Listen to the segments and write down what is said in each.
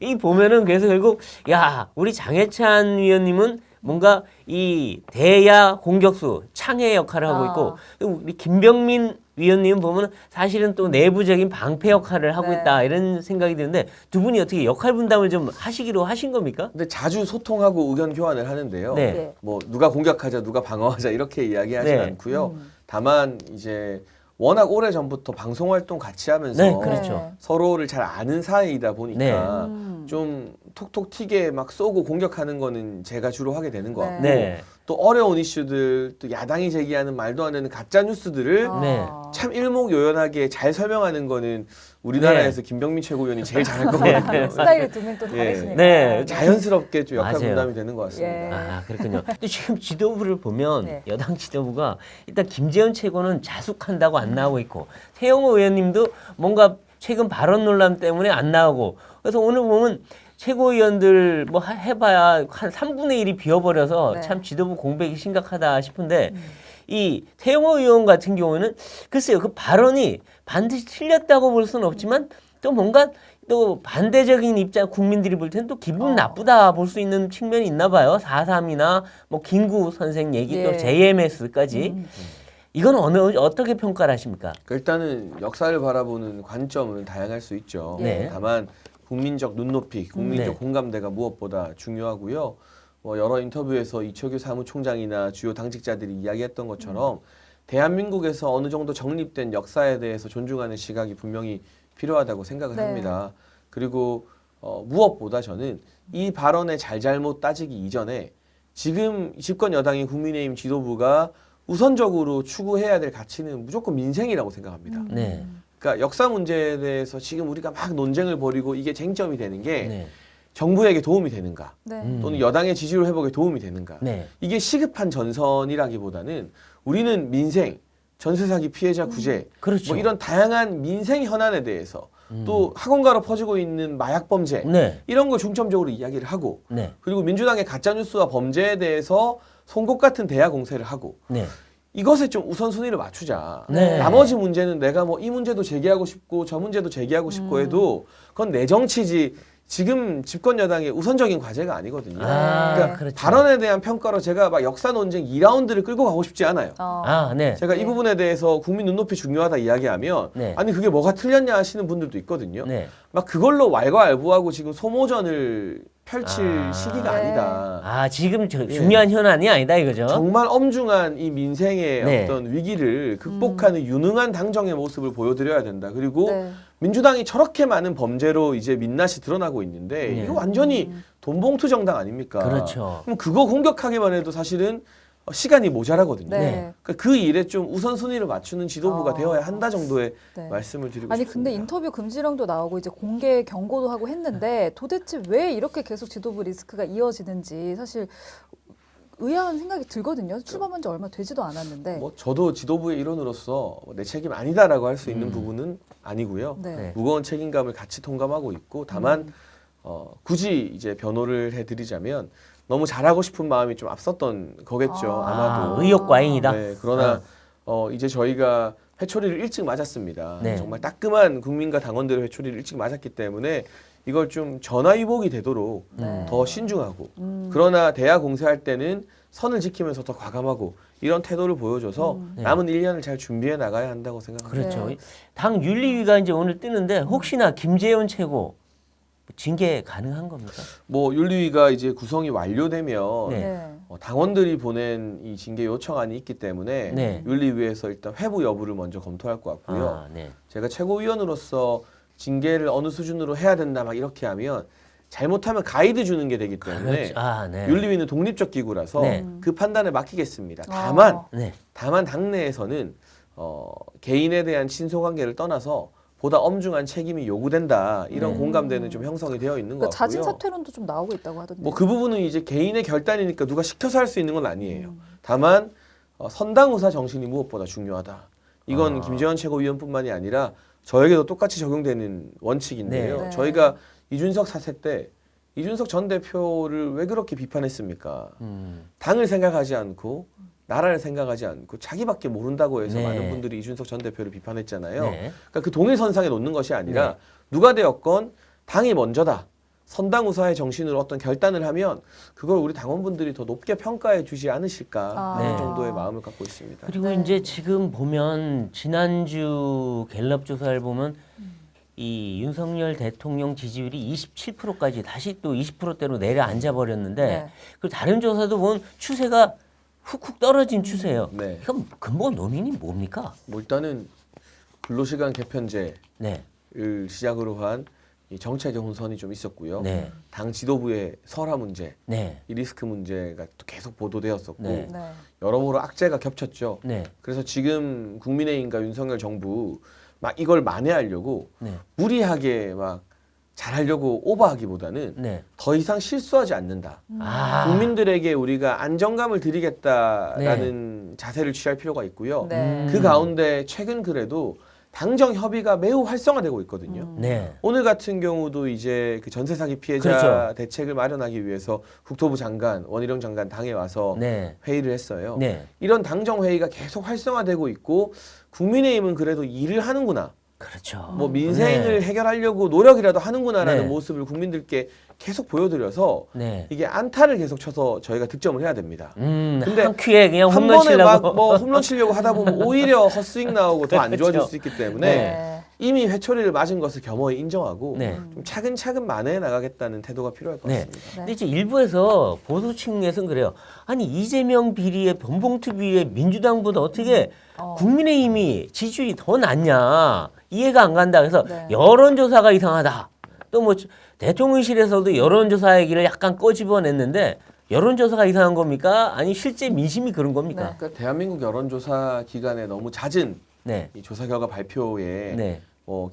이 보면은 그래서 결국 야 우리 장해찬 위원님은 뭔가 이 대야 공격수 창의 역할을 하고 있고 우리 김병민 위원님 보면 사실은 또 내부적인 방패 역할을 하고 네. 있다 이런 생각이 드는데 두 분이 어떻게 역할 분담을 좀 하시기로 하신 겁니까? 근데 자주 소통하고 의견 교환을 하는데요. 네. 네. 뭐 누가 공격하자 누가 방어하자 이렇게 이야기하지 네. 않고요. 다만 이제 워낙 오래 전부터 방송 활동 같이 하면서 네, 그렇죠. 서로를 잘 아는 사이이다 보니까 네. 좀 톡톡 튀게 막 쏘고 공격하는 거는 제가 주로 하게 되는 것 같고 네. 또 어려운 이슈들 또 야당이 제기하는 말도 안 되는 가짜 뉴스들을 네. 참 일목요연하게 잘 설명하는 거는 우리나라에서 김병민 최고위원이 제일 잘할 거거든요. 스타일이 두 분 또 예. 다르시니까. 네. 자연스럽게 좀 역할 맞아요. 분담이 되는 것 같습니다. 예. 아 그렇군요. 근데 지금 지도부를 보면 네. 여당 지도부가 일단 김재현 최고는 자숙한다고 안 나오고 있고 태영호 의원님도 뭔가 최근 발언 논란 때문에 안 나오고 그래서 오늘 보면 최고위원들 뭐 해봐야 한 3분의 1이 비어버려서 네. 참 지도부 공백이 심각하다 싶은데 이 태영호 의원 같은 경우는 글쎄요 그 발언이 반드시 틀렸다고 볼 수는 없지만 또 뭔가 또 반대적인 입장 국민들이 볼 때는 또 기분 나쁘다 볼 수 있는 측면이 있나 봐요. 4.3이나 뭐 김구 선생 얘기 또 예. JMS까지 이건 어떻게 평가를 하십니까? 일단은 역사를 바라보는 관점은 다양할 수 있죠. 네. 다만 국민적 눈높이, 국민적 네. 공감대가 무엇보다 중요하고요. 뭐 여러 인터뷰에서 이철규 사무총장이나 주요 당직자들이 이야기했던 것처럼 대한민국에서 어느 정도 정립된 역사에 대해서 존중하는 시각이 분명히 필요하다고 생각을 네. 합니다. 그리고 무엇보다 저는 이 발언의 잘잘못 따지기 이전에 지금 집권 여당인 국민의힘 지도부가 우선적으로 추구해야 될 가치는 무조건 민생이라고 생각합니다. 네. 그러니까 역사 문제에 대해서 지금 우리가 막 논쟁을 벌이고 이게 쟁점이 되는 게 네. 정부에게 도움이 되는가 네. 또는 여당의 지지율 회복에 도움이 되는가 네. 이게 시급한 전선이라기보다는 우리는 민생, 전세 사기 피해자 구제 그렇죠. 뭐 이런 다양한 민생 현안에 대해서 또 학원가로 퍼지고 있는 마약 범죄 네. 이런 걸 중점적으로 이야기를 하고 네. 그리고 민주당의 가짜 뉴스와 범죄에 대해서 송곳 같은 대화 공세를 하고 네. 이것에 좀 우선순위를 맞추자. 네. 나머지 문제는 내가 뭐 이 문제도 제기하고 싶고 저 문제도 제기하고 싶고 해도 그건 내 정치지 지금 집권 여당의 우선적인 과제가 아니거든요. 아, 그러니까 그렇죠. 발언에 대한 평가로 제가 막 역사 논쟁 2라운드를 끌고 가고 싶지 않아요. 아, 네. 제가 이 부분에 대해서 국민 눈높이 중요하다 이야기하면 네. 아니 그게 뭐가 틀렸냐 하시는 분들도 있거든요. 네. 막 그걸로 왈가왈부하고 지금 소모전을 펼칠 아. 시기가 네. 아니다. 아, 지금 중요한 현안이 아니다 이거죠. 정말 엄중한 이 민생의 네. 어떤 위기를 극복하는 유능한 당정의 모습을 보여드려야 된다. 그리고 네. 민주당이 저렇게 많은 범죄로 이제 민낯이 드러나고 있는데 네. 이거 완전히 돈봉투 정당 아닙니까? 그렇죠. 그럼 그거 공격하기만 해도 사실은 시간이 모자라거든요. 네. 그러니까 그 일에 좀 우선순위를 맞추는 지도부가 되어야 한다 정도의 네. 말씀을 드리고 아니 싶습니다. 근데 인터뷰 금지령도 나오고 이제 공개 경고도 하고 했는데 도대체 왜 이렇게 계속 지도부 리스크가 이어지는지 사실 의아한 생각이 들거든요. 출범한 지 얼마 되지도 않았는데. 뭐 저도 지도부의 일원으로서 내 책임 아니다라고 할 수 있는 부분은 아니고요. 네. 네. 무거운 책임감을 같이 통감하고 있고 다만 굳이 이제 변호를 해드리자면 너무 잘하고 싶은 마음이 좀 앞섰던 거겠죠. 아마도. 의욕 과잉이다. 네, 그러나 이제 저희가 회초리를 일찍 맞았습니다. 네. 정말 따끔한 국민과 당원들의 회초리를 일찍 맞았기 때문에 이걸 좀 전화위복이 되도록 네. 더 신중하고 그러나 대화 공세할 때는 선을 지키면서 더 과감하고 이런 태도를 보여줘서 남은 1년을 잘 준비해 나가야 한다고 생각합니다. 그렇죠. 네. 당 윤리위가 이제 오늘 뜨는데 혹시나 김재현 최고 징계 가능한 겁니까? 뭐 윤리위가 이제 구성이 완료되면 네. 네. 당원들이 보낸 이 징계 요청안이 있기 때문에 네. 윤리위에서 일단 회부 여부를 먼저 검토할 것 같고요. 아, 네. 제가 최고위원으로서 징계를 어느 수준으로 해야 된다 막 이렇게 하면 잘못하면 가이드 주는 게 되기 때문에 그렇죠. 아, 네. 윤리위는 독립적 기구라서 네. 그 판단을 맡기겠습니다. 아. 네. 다만 당내에서는 개인에 대한 친소관계를 떠나서 보다 엄중한 책임이 요구된다 이런 공감대는 좀 형성이 되어 있는 것 그러니까 같고요. 자진 사퇴론도 좀 나오고 있다고 하던데. 뭐 그 부분은 이제 개인의 결단이니까 누가 시켜서 할 수 있는 건 아니에요. 다만 선당우사 정신이 무엇보다 중요하다. 이건 김재원 최고위원뿐만이 아니라 저에게도 똑같이 적용되는 원칙인데요. 네. 네. 저희가 이준석 사태 때 이준석 전 대표를 왜 그렇게 비판했습니까? 당을 생각하지 않고 나라를 생각하지 않고 자기밖에 모른다고 해서 네. 많은 분들이 이준석 전 대표를 비판했잖아요. 네. 그러니까 그 동일선상에 놓는 것이 아니라 네. 누가 되었건 당이 먼저다. 선당우사의 정신으로 어떤 결단을 하면 그걸 우리 당원분들이 더 높게 평가해 주지 않으실까 네. 하는 정도의 마음을 갖고 있습니다. 그리고 네. 이제 지금 보면 지난주 갤럽 조사를 보면 이 윤석열 대통령 지지율이 27%까지 다시 또 20%대로 내려앉아 버렸는데 네. 그리고 다른 조사도 보면 추세가 훅훅 떨어진 추세예요. 네. 그럼 근본 원인이 뭡니까? 뭐 일단은 근로시간 개편제를 네, 시작으로 한 이 정책의 혼선이 좀 있었고요. 네, 당 지도부의 설화 문제, 네, 이 리스크 문제가 또 계속 보도되었었고 네. 네. 여러모로 악재가 겹쳤죠. 네, 그래서 지금 국민의힘과 윤석열 정부 막 이걸 만회하려고 네, 무리하게 막 잘하려고 오버하기보다는 네. 더 이상 실수하지 않는다. 아, 국민들에게 우리가 안정감을 드리겠다라는 자세를 취할 필요가 있고요. 네. 그 가운데 최근 그래도 당정 협의가 매우 활성화되고 있거든요. 네, 오늘 같은 경우도 이제 그 전세 사기 피해자 그렇죠. 대책을 마련하기 위해서 국토부 장관, 원희룡 장관 당에 와서 네, 회의를 했어요. 네. 이런 당정 회의가 계속 활성화되고 있고 국민의힘은 그래도 일을 하는구나. 그렇죠. 뭐 민생을 네. 해결하려고 노력이라도 하는구나라는 네. 모습을 국민들께 계속 보여드려서 네. 이게 안타를 계속 쳐서 저희가 득점을 해야 됩니다. 근데 한 큐에 그냥 한 홈런 번에 치려고. 막 뭐 홈런 치려고 하다 보면 오히려 헛스윙 나오고 더 안 좋아질 그렇죠. 수 있기 때문에 네. 이미 회초리를 맞은 것을 겸허히 인정하고 네. 좀 차근차근 만회해 나가겠다는 태도가 필요할 것 네. 같습니다. 근데 이제 일부에서 보수층에서는 그래요. 아니 이재명 비리에 변봉투 비리에 민주당보다 어떻게 국민의힘이 지지율이 더 낮냐 이해가 안 간다. 그래서 네. 여론조사가 이상하다. 또 뭐 대통령실에서도 여론조사 얘기를 약간 꺼집어냈는데 여론조사가 이상한 겁니까? 아니 실제 민심이 그런 겁니까? 그러니까 대한민국 여론조사 기관에 너무 잦은 네, 이 조사 결과 발표에 네,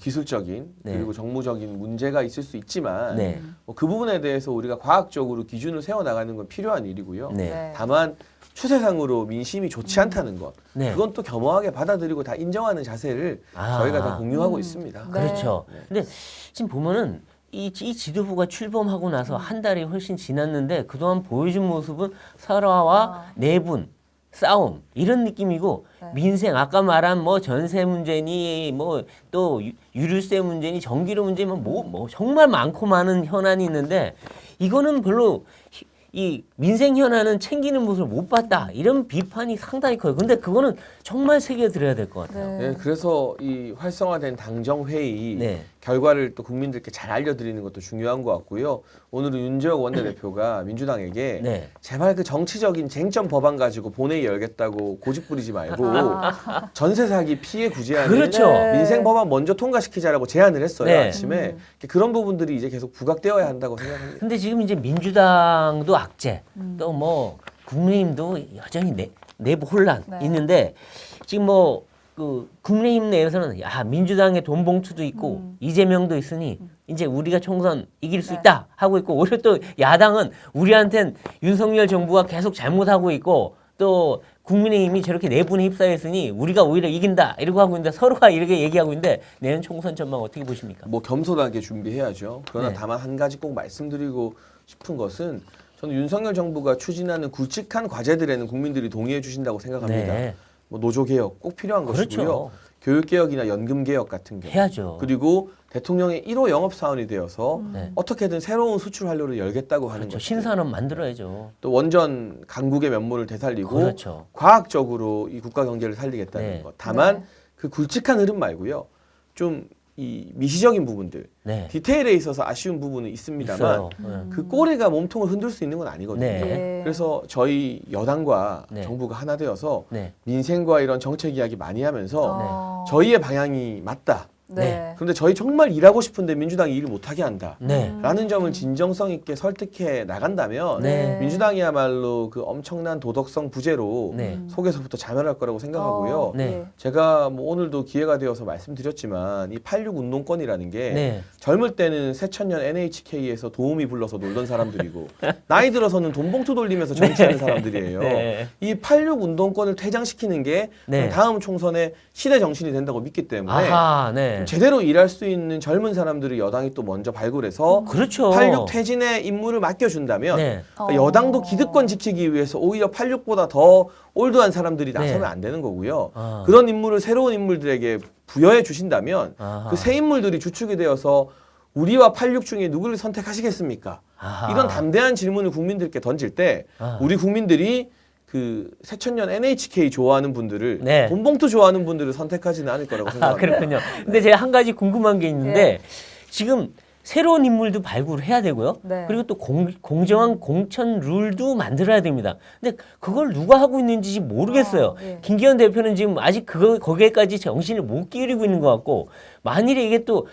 기술적인 네. 그리고 정무적인 문제가 있을 수 있지만 네, 그 부분에 대해서 우리가 과학적으로 기준을 세워 나가는 건 필요한 일이고요. 네, 네. 다만 추세상으로 민심이 좋지 않다는 것, 네. 그건 또 겸허하게 받아들이고 다 인정하는 자세를 아. 저희가 다 공유하고 있습니다. 네. 그렇죠. 근데 지금 보면은 이 지도부가 출범하고 나서 한 달이 훨씬 지났는데 그동안 보여준 모습은 설화와 내분, 싸움 이런 느낌이고 네. 민생 아까 말한 뭐 전세 문제니 뭐 또 유류세 문제니 전기료 문제니 뭐 정말 많고 많은 현안이 있는데 이거는 별로 이 민생 현안은 챙기는 모습을 못 봤다 이런 비판이 상당히 커요. 근데 그거는 정말 새겨들어야 될 것 같아요. 네. 네, 그래서 이 활성화된 당정 회의 네. 결과를 또 국민들께 잘 알려드리는 것도 중요한 것 같고요. 오늘은 윤재혁 원내대표가 민주당에게 네. 제발 그 정치적인 쟁점 법안 가지고 본회의 열겠다고 고집 부리지 말고 전세 사기 피해 구제하는 그렇죠. 네. 민생 법안 먼저 통과시키자라고 제안을 했어요. 네. 아침에 그런 부분들이 이제 계속 부각되어야 한다고 생각합니다. 근데 지금 이제 민주당도 악재, 또 뭐 국민의힘도 여전히 내부 혼란 네. 있는데 지금 뭐 그 국민의힘 내에서는 야 민주당의 돈 봉투도 있고 이재명도 있으니 이제 우리가 총선 이길 수 네. 있다 하고 있고 오히려 또 야당은 우리한텐 윤석열 정부가 계속 잘못하고 있고 또 국민의힘이 저렇게 내분에 휩싸였으니 우리가 오히려 이긴다 이러고 하고 있는데 서로가 이렇게 얘기하고 있는데 내년 총선 전망 어떻게 보십니까? 뭐 겸손하게 준비해야죠. 그러나 네. 다만 한 가지 꼭 말씀드리고 싶은 것은 저는 윤석열 정부가 추진하는 굵직한 과제들에는 국민들이 동의해 주신다고 생각합니다. 네. 뭐 노조 개혁 꼭 필요한 그렇죠. 것이고요. 교육 개혁이나 연금 개혁 같은 경우 해야죠. 그리고 대통령의 1호 영업 사원이 되어서 네. 어떻게든 새로운 수출 활로를 열겠다고 하는 그렇죠. 것들. 신산업 만들어야죠. 또 원전 강국의 면모를 되살리고 그렇죠. 과학적으로 이 국가 경제를 살리겠다는 네. 것. 다만 네. 그 굵직한 흐름 말고요. 좀 이 미시적인 부분들, 네. 디테일에 있어서 아쉬운 부분은 있습니다만 있어요. 그 꼬리가 몸통을 흔들 수 있는 건 아니거든요. 네. 예. 그래서 저희 여당과 네. 정부가 하나 되어서 네. 민생과 이런 정책 이야기 많이 하면서 어. 저희의 방향이 맞다. 네. 그런데 저희 정말 일하고 싶은데 민주당이 일을 못하게 한다. 네. 라는 점을 진정성 있게 설득해 나간다면 네. 민주당이야말로 그 엄청난 도덕성 부재로 네. 속에서부터 자멸할 거라고 생각하고요. 네. 제가 뭐 오늘도 기회가 되어서 말씀드렸지만 이 86 운동권이라는 게 네. 젊을 때는 새천년 NHK에서 도우미 불러서 놀던 사람들이고 나이 들어서는 돈봉투 돌리면서 정치하는 사람들이에요. 네. 이 86 운동권을 퇴장시키는 게 네. 다음 총선의 시대 정신이 된다고 믿기 때문에 아하, 네. 제대로 일할 수 있는 젊은 사람들을 여당이 또 먼저 발굴해서 그렇죠. 86 퇴진의 임무를 맡겨준다면 네. 그러니까 여당도 기득권 지키기 위해서 오히려 86보다 더 올드한 사람들이 나서면 네. 안 되는 거고요. 아. 그런 임무를 새로운 인물들에게 부여해 주신다면 아하. 그 새 인물들이 주축이 되어서 우리와 86 중에 누구를 선택하시겠습니까? 아하. 이런 담대한 질문을 국민들께 던질 때 아. 우리 국민들이 그 새천년 NHK 좋아하는 분들을 네. 돈봉투 좋아하는 분들을 선택하지는 않을 거라고 아, 생각합니다. 그렇군요. 근데 제가 한 가지 궁금한 게 있는데 예. 지금 새로운 인물도 발굴을 해야 되고요. 네. 그리고 또 공정한 공천 룰도 만들어야 됩니다. 근데 그걸 누가 하고 있는지 모르겠어요. 예. 김기현 대표는 지금 아직 거기에까지 정신을 못 기울이고 있는 것 같고 만일에 이게 또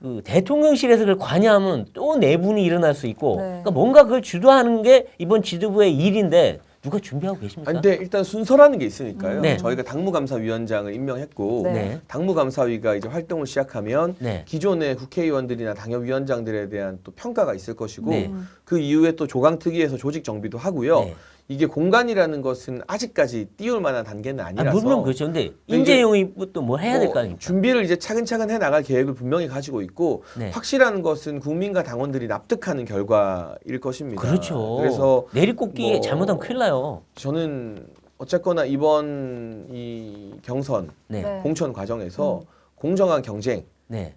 그 대통령실에서 그걸 관여하면 또 내분이 일어날 수 있고 네. 그러니까 뭔가 그걸 주도하는 게 이번 지도부의 일인데 누가 준비하고 계십니까? 아니, 근데 일단 순서라는 게 있으니까요. 네. 저희가 당무감사위원장을 임명했고 네. 네. 당무감사위가 이제 활동을 시작하면 네. 기존의 국회의원들이나 당협위원장들에 대한 또 평가가 있을 것이고 네. 그 이후에 또 조강특위에서 조직 정비도 하고요. 네. 이게 공간이라는 것은 아직까지 띄울 만한 단계는 아, 아니라서 물론 그렇죠. 근데 근데 인재 이제 영입도 뭐 해야 될 거 아닙니까? 준비를 이제 차근차근 해 나갈 계획을 분명히 가지고 있고 네. 확실한 것은 국민과 당원들이 납득하는 결과일 것입니다. 그렇죠. 그래서 내리꽂기에 뭐 잘못하면 큰일 나요. 저는 어쨌거나 이번 이 경선 네. 네. 공천 과정에서 공정한 경쟁이 네.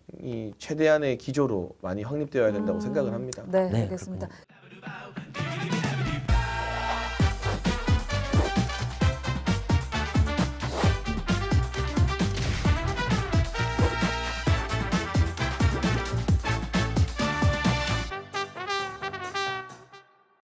최대한의 기조로 많이 확립되어야 된다고 생각을 합니다. 네, 네, 알겠습니다. 그렇군요.